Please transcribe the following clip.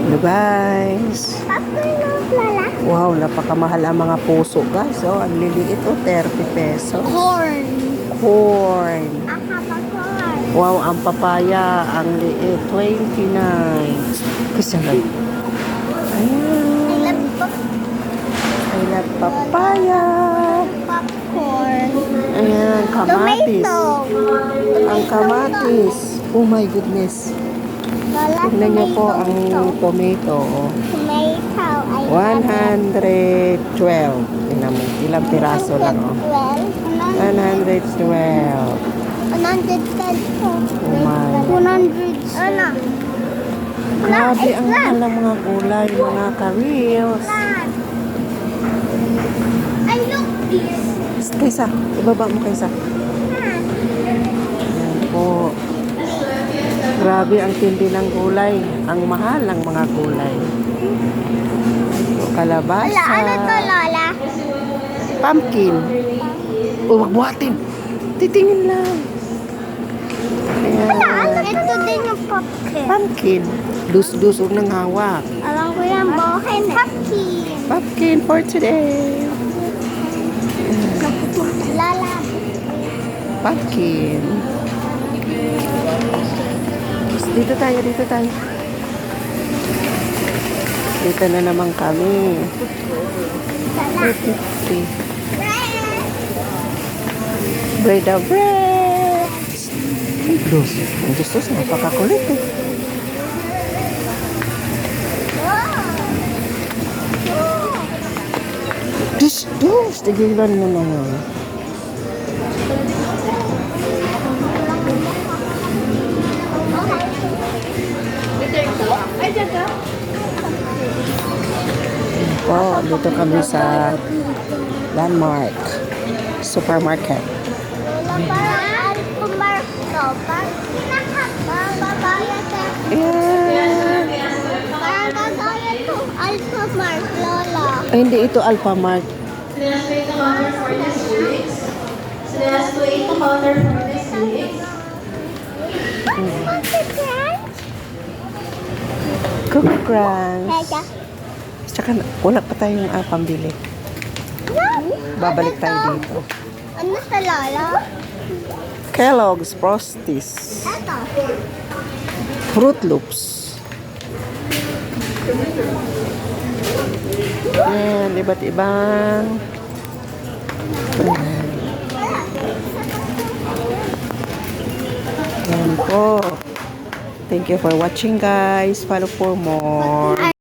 Hello guys. Wow, napakamahal ang mga puso guys. Oh, ang liliit oh, 30 pesos. Corn. Corn. Corn. Wow, ang papaya, ang liit, 29. Kasi lang. Ayan. I love papaya. Popcorn. Ayan, kamatis. Tomato. Ang kamatis. Oh my goodness. Lola, Tignan niyo po ang tomato. Tomato. 112. Tingnan mo, ilang piraso lang oh. 112. 110 po. Oh my. 100. Ano? Grabe ang mahal ng mga gulay, mga ka-reels. I look this. Kaysa, ibaba mo kaysa. Ayan po. Grabe ang tindi ng gulay. Ang mahal ng mga gulay. Kalabasa. Wala, ano to, Lola? Pumpkin. O, wag buhatin. Titingin lang. Ayan. Wala, ito din yung pumpkin. Pumpkin. Dus-dus, huwag nang hawak. Alam ko yung buhay na. Pumpkin. Pumpkin for today. Lala. Pumpkin. Dito tayo, dito tayo. Dito na naman kami. 250. Bread of bread. Dos. Ang dos, napakakulit eh. Dos. Tigilan mo na yun. Po, dito kami sa Landmark Supermarket. Parang Alphamark to. Parang gagaya sa... Ayan. Parang gagaya to. Alphamark, Lola. Ay, hindi ito Alphamart. Sinasway the counter for the sweets. Sinasway the counter for the sweets. What's the brand? Cookie Crunch. Teka. Tsaka wala pa tayong pambili. Babalik tayo dito. Ano sa Lola? Kellogg's Frosties. Ito. Fruit Loops. Ayan, iba't ibang. Ayan po. Thank you for watching guys. Follow for more.